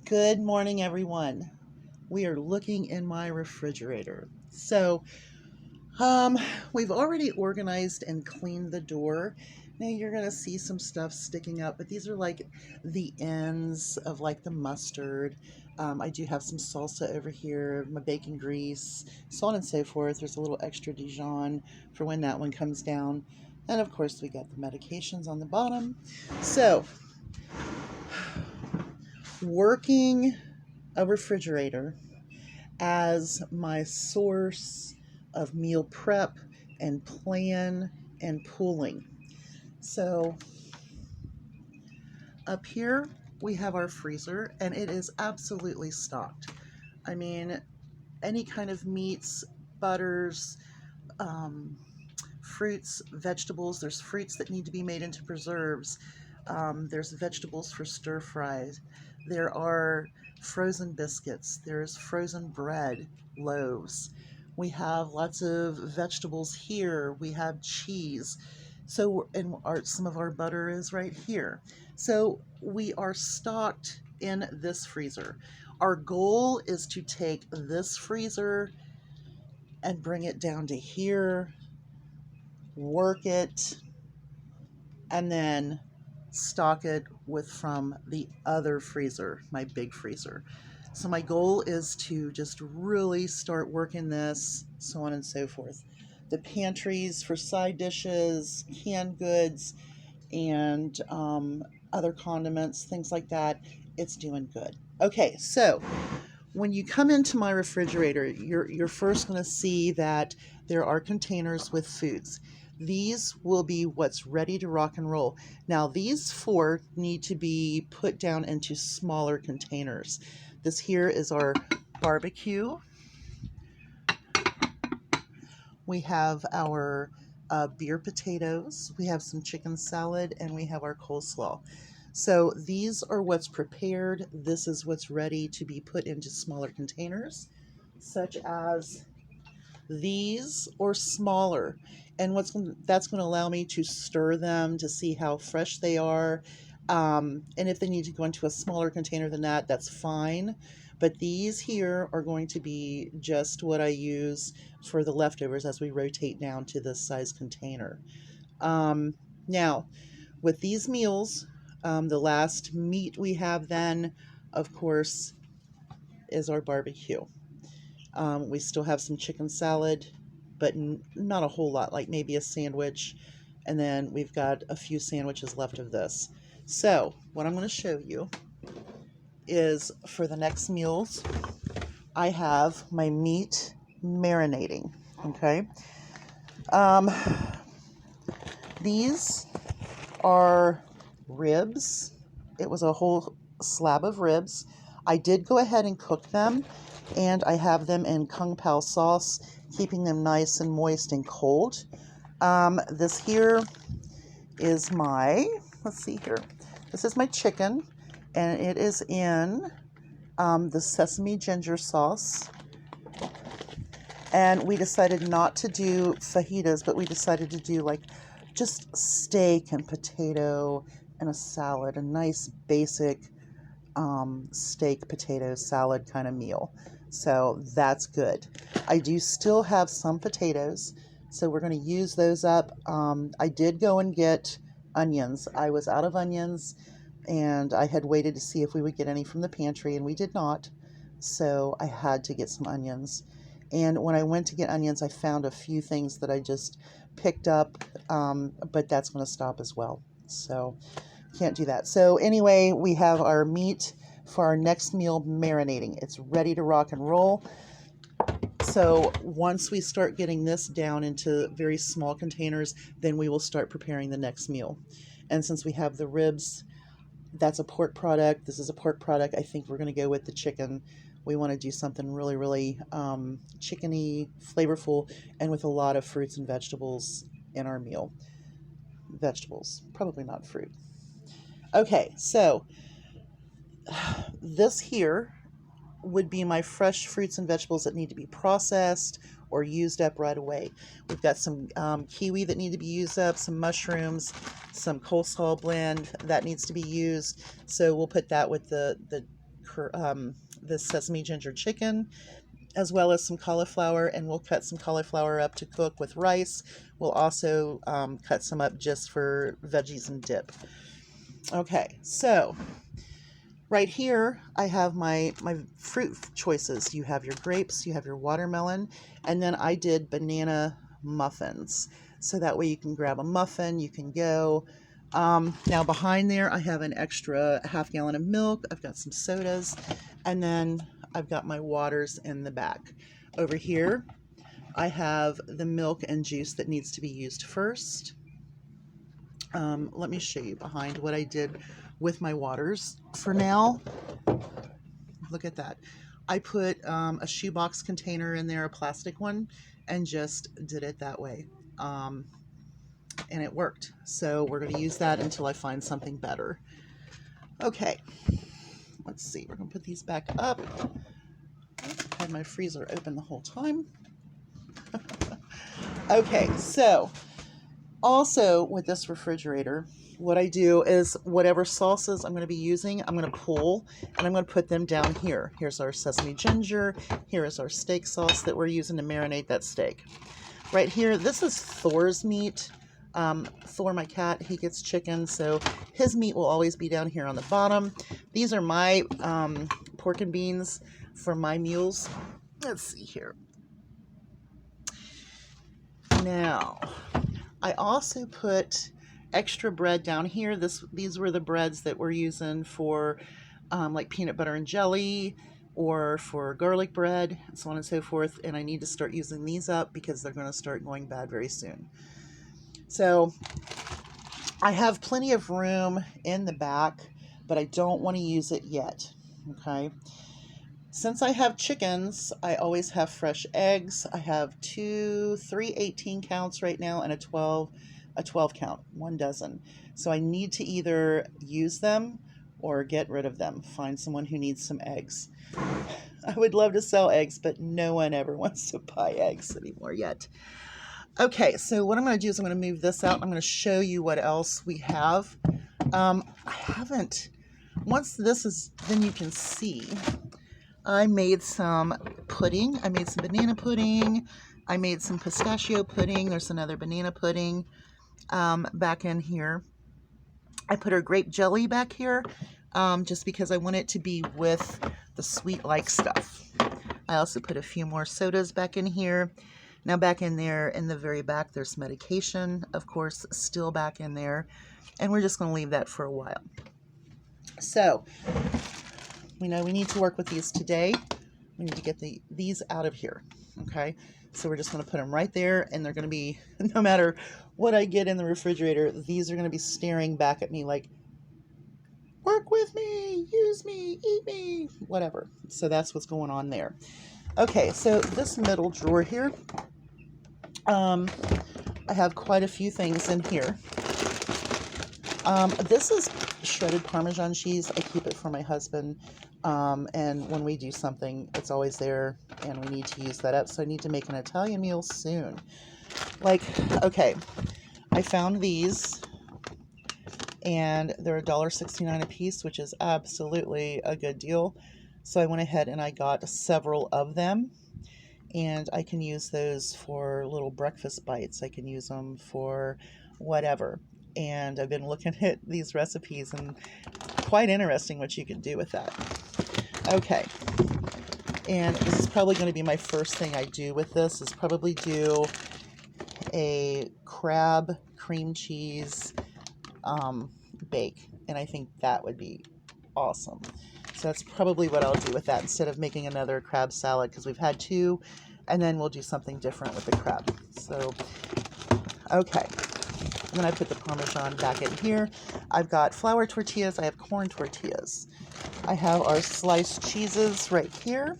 Good morning, everyone. We are looking in my refrigerator. So, we've already organized and cleaned the door. Now you're going to see some stuff sticking up, but these are like the ends of like the mustard. I do have some salsa over here, my bacon grease, so on and so forth. There's a little extra Dijon for when that one comes down. And of course, we got the medications on the bottom. So, working a refrigerator as my source of meal prep and plan and pooling. So up here we have our freezer and it is absolutely stocked. I mean, any kind of meats, butters, fruits, vegetables. There's fruits that need to be made into preserves. There's vegetables for stir fries. There are frozen biscuits. There's frozen bread, loaves. We have lots of vegetables here. We have cheese. So, and some of our butter is right here. So we are stocked in this freezer. Our goal is to take this freezer and bring it down to here, work it, and then stock it with from the other freezer, my big freezer. So my goal is to just really start working this, so on and so forth. The pantries for side dishes, canned goods, and other condiments, things like that, it's doing good. Okay, so when you come into my refrigerator, you're first going to see that there are containers with foods. These will be what's ready to rock and roll. Now, these four need to be put down into smaller containers. This here is our barbecue. We have our beer potatoes. We have some chicken salad, and we have our coleslaw. So these are what's prepared. This is what's ready to be put into smaller containers, such as these or smaller. And that's going to allow me to stir them to see how fresh they are. And if they need to go into a smaller container than that, that's fine. But these here are going to be just what I use for the leftovers as we rotate down to this size container. Now, with these meals, the last meat we have then, of course, is our barbecue. We still have some chicken salad, but not a whole lot, like maybe a sandwich. And then we've got a few sandwiches left of this. So what I'm going to show you is for the next meals, I have my meat marinating. Okay. These are ribs. It was a whole slab of ribs. I did go ahead and cook them, and I have them in Kung Pao sauce, keeping them nice and moist and cold. This here is let's see here. This is my chicken, and it is in the sesame ginger sauce. And we decided not to do fajitas, but we decided to do like just steak and potato and a salad, a nice basic steak, potato, salad kind of meal. So that's good. I do still have some potatoes, so we're going to use those up. I did go and get onions. I was out of onions, and I had waited to see if we would get any from the pantry, and we did not. So I had to get some onions. And when I went to get onions, I found a few things that I just picked up, but that's going to stop as well. So can't do that. So anyway, we have our meat for our next meal marinating. It's ready to rock and roll. So once we start getting this down into very small containers, then we will start preparing the next meal. And since we have the ribs, that's a pork product. This is a pork product. I think we're going to go with the chicken. We want to do something really, really chickeny, flavorful, and with a lot of fruits and vegetables in our meal. Vegetables, probably not fruit. Okay, so this here would be my fresh fruits and vegetables that need to be processed or used up right away. We've got some kiwi that need to be used up, some mushrooms, some coleslaw blend that needs to be used. So we'll put that with the this sesame ginger chicken, as well as some cauliflower, and we'll cut some cauliflower up to cook with rice. We'll also cut some up just for veggies and dip. Okay, so right here I have my fruit choices. You have your grapes, you have your watermelon, and then I did banana muffins. So that way you can grab a muffin, you can go. Now behind there I have an extra half gallon of milk. I've got some sodas, and then I've got my waters in the back. Over here I have the milk and juice that needs to be used first. Let me show you behind what I did with my waters for now. Look at that. I put a shoebox container in there, a plastic one, and just did it that way. And it worked. So we're going to use that until I find something better. Okay, let's see. We're going to put these back up. I've had my freezer open the whole time. Okay, so also with this refrigerator, what I do is whatever sauces I'm going to be using, I'm going to pull and I'm going to put them down here. Here's our sesame ginger. Here is our steak sauce that we're using to marinate that steak. Right here, this is Thor's meat. Thor, my cat, he gets chicken, so his meat will always be down here on the bottom. These are my pork and beans for my meals. Let's see here. Now, I also put extra bread down here. These were the breads that we're using for like peanut butter and jelly, or for garlic bread, and so on and so forth. And I need to start using these up because they're going to start going bad very soon. So I have plenty of room in the back, but I don't want to use it yet. Okay. Since I have chickens, I always have fresh eggs. I have 3 18 counts right now and a 12 count, 1 dozen. So I need to either use them or get rid of them. Find someone who needs some eggs. I would love to sell eggs, but no one ever wants to buy eggs anymore yet. Okay, so what I'm going to do is I'm going to move this out. I'm going to show you what else we have. I haven't. Once this is, then you can see. I made some pudding. I made some banana pudding. I made some pistachio pudding. There's another banana pudding back in here. I put our grape jelly back here just because I want it to be with the sweet-like stuff. I also put a few more sodas back in here. Now back in there, in the very back, there's medication, of course, still back in there. And we're just going to leave that for a while. So, we know we need to work with these today. We need to get these out of here, okay? So we're just going to put them right there, and they're going to be, no matter what I get in the refrigerator, these are going to be staring back at me like, work with me, use me, eat me, whatever. So that's what's going on there. Okay, so this middle drawer here, I have quite a few things in here. This is shredded Parmesan cheese. I keep it for my husband, and when we do something, it's always there, and we need to use that up, so I need to make an Italian meal soon. Like, okay, I found these, and they're $1.69 a piece, which is absolutely a good deal. So I went ahead and I got several of them, and I can use those for little breakfast bites. I can use them for whatever. And I've been looking at these recipes, and quite interesting what you can do with that. Okay. And this is probably going to be my first thing I do with this, is probably do a crab cream cheese bake. And I think that would be awesome. So that's probably what I'll do with that, instead of making another crab salad, because we've had 2, and then we'll do something different with the crab. So, okay. And then I put the Parmesan back in here. I've got flour tortillas. I have corn tortillas. I have our sliced cheeses right here.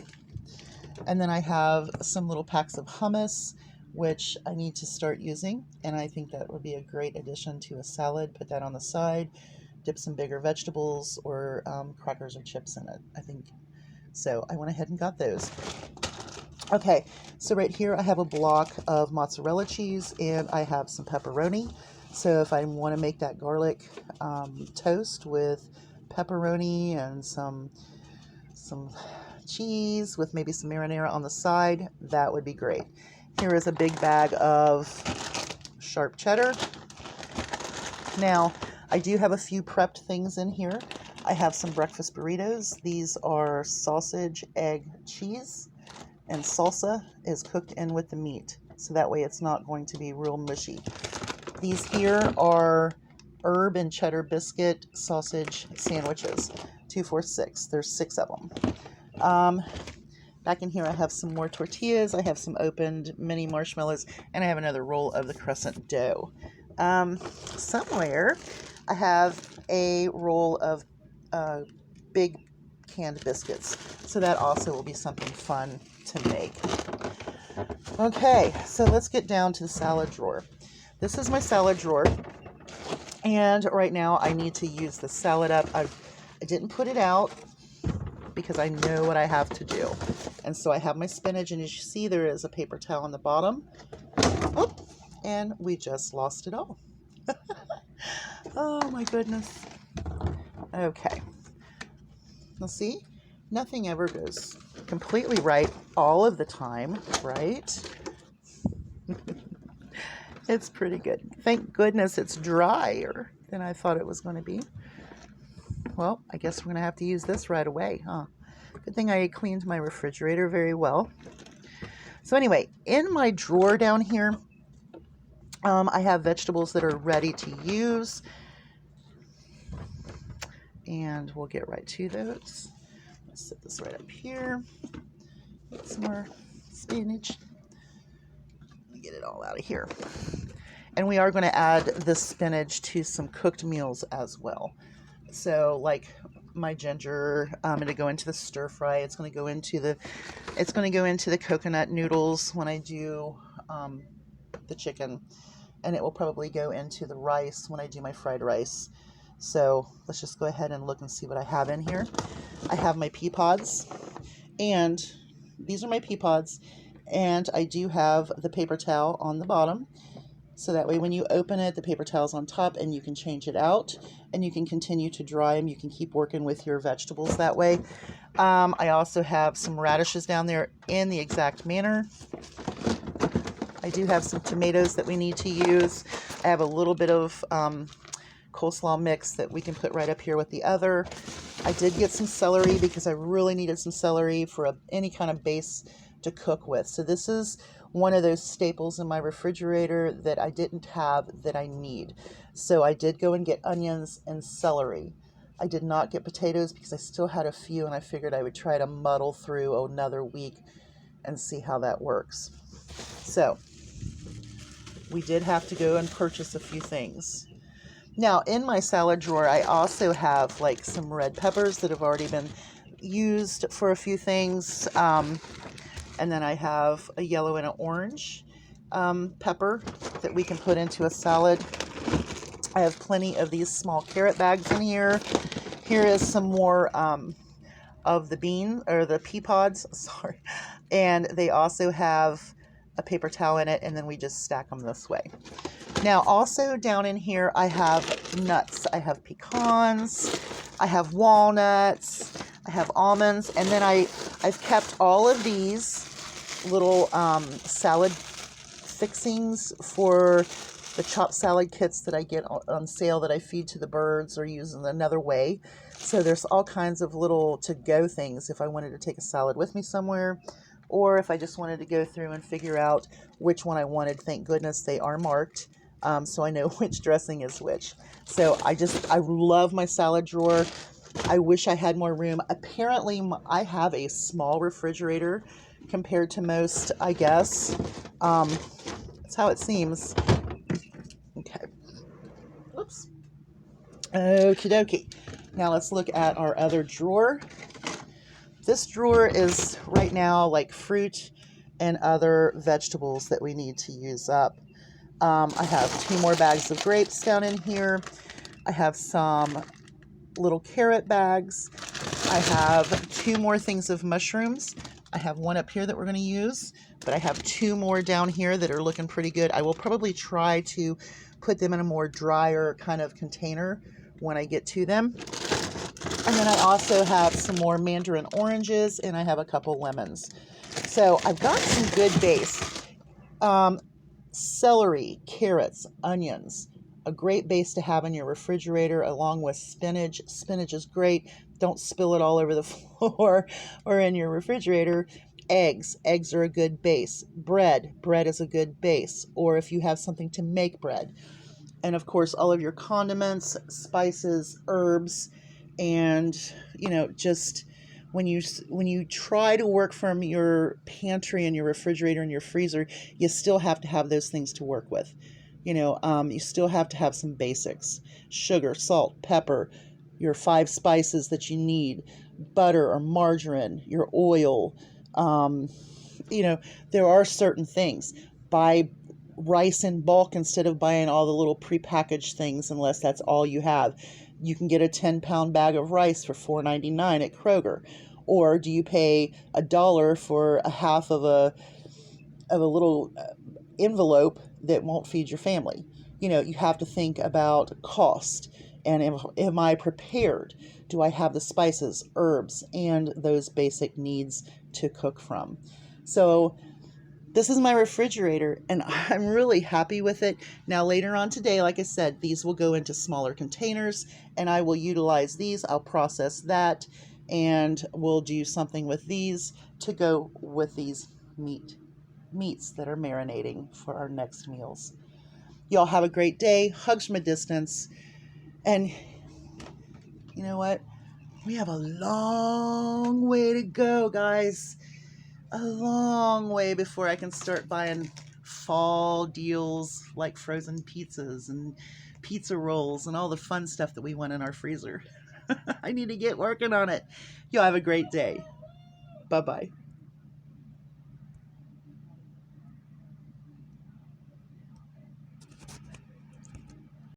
And then I have some little packs of hummus, which I need to start using. And I think that would be a great addition to a salad. Put that on the side. Dip some bigger vegetables or crackers or chips in it, I think. So I went ahead and got those. Okay, so right here I have a block of mozzarella cheese, and I have some pepperoni. So if I want to make that garlic toast with pepperoni and some some cheese with maybe some marinara on the side. That would be great. Here is a big bag of sharp cheddar. Now, I do have a few prepped things in here. I have some breakfast burritos. These are sausage, egg, cheese, and salsa is cooked in with the meat. So that way it's not going to be real mushy. These here are herb and cheddar biscuit sausage sandwiches. 2, 4, 6. There's 6 of them. Back in here I have some more tortillas. I have some opened mini marshmallows. And I have another roll of the crescent dough. Somewhere I have a roll of big canned biscuits. So that also will be something fun to make. Okay, so let's get down to the salad drawer. This is my salad drawer. And right now I need to use the salad up. I didn't put it out because I know what I have to do. And so I have my spinach, and as you see, there is a paper towel on the bottom. Oh, and we just lost it all. Oh my goodness. Okay. Now see, nothing ever goes completely right all of the time, right? It's pretty good. Thank goodness it's drier than I thought it was going to be. Well, I guess we're going to have to use this right away, huh? Good thing I cleaned my refrigerator very well. So anyway, in my drawer down here, I have vegetables that are ready to use. And we'll get right to those. Let's set this right up here. Get some more spinach. Get it all out of here. And we are going to add the spinach to some cooked meals as well. So like my ginger, I'm going to go into the stir fry. It's going to go into the coconut noodles when I do the chicken, and it will probably go into the rice when I do my fried rice. So let's just go ahead and look and see what I have in here. I have my pea pods, and these are my pea pods, and I do have the paper towel on the bottom. So that way when you open it, the paper towel's on top and you can change it out and you can continue to dry them. You can keep working with your vegetables that way. I also have some radishes down there in the exact manner. I do have some tomatoes that we need to use. I have a little bit of coleslaw mix that we can put right up here with the other. I did get some celery because I really needed some celery for any kind of base to cook with. So this is one of those staples in my refrigerator that I didn't have that I need. So I did go and get onions and celery. I did not get potatoes because I still had a few, and I figured I would try to muddle through another week and see how that works. So we did have to go and purchase a few things. Now in my salad drawer, I also have like some red peppers that have already been used for a few things. And then I have a yellow and an orange pepper that we can put into a salad. I have plenty of these small carrot bags in here. Here is some more of the the pea pods, sorry. And they also have a paper towel in it, and then we just stack them this way. Now also down in here I have nuts. I have pecans, I have walnuts, I have almonds, and then I've kept all of these little salad fixings for the chopped salad kits that I get on sale that I feed to the birds or use in another way. So there's all kinds of little to-go things if I wanted to take a salad with me somewhere, or if I just wanted to go through and figure out which one I wanted. Thank goodness they are marked, so I know which dressing is which. So I love my salad drawer. I wish I had more room. Apparently I have a small refrigerator compared to most, I guess. That's how it seems. Okay. Whoops. Okie dokie. Now let's look at our other drawer. This drawer is right now like fruit and other vegetables that we need to use up. I have 2 more bags of grapes down in here. I have some little carrot bags. I have 2 more things of mushrooms. I have one up here that we're going to use, but I have 2 more down here that are looking pretty good. I will probably try to put them in a more drier kind of container when I get to them. And then I also have some more mandarin oranges, and I have a couple lemons. So I've got some good base. Celery, carrots, onions, a great base to have in your refrigerator along with spinach. Spinach is great. Don't spill it all over the floor or in your refrigerator. Eggs are a good base. Bread is a good base, or if you have something to make bread. And of course, all of your condiments, spices, herbs, and just when you try to work from your pantry and your refrigerator and your freezer, you still have to have those things to work with. You still have to have some basics: sugar, salt, pepper, your 5 spices that you need, butter or margarine, your oil. Um, there are certain things. Buy rice in bulk instead of buying all the little prepackaged things, unless that's all you have. You can get a 10-pound bag of rice for $4.99 at Kroger. Or do you pay $1 for a half of a little envelope that won't feed your family? You have to think about cost. And am I prepared? Do I have the spices, herbs, and those basic needs to cook from? So this is my refrigerator, and I'm really happy with it. Now, later on today, like I said, these will go into smaller containers, and I will utilize these. I'll process that, and we'll do something with these to go with these meats that are marinating for our next meals. Y'all have a great day. Hugs from a distance. And you know what? We have a long way to go, guys. A long way before I can start buying fall deals like frozen pizzas and pizza rolls and all the fun stuff that we want in our freezer. I need to get working on it. Y'all have a great day. Bye-bye.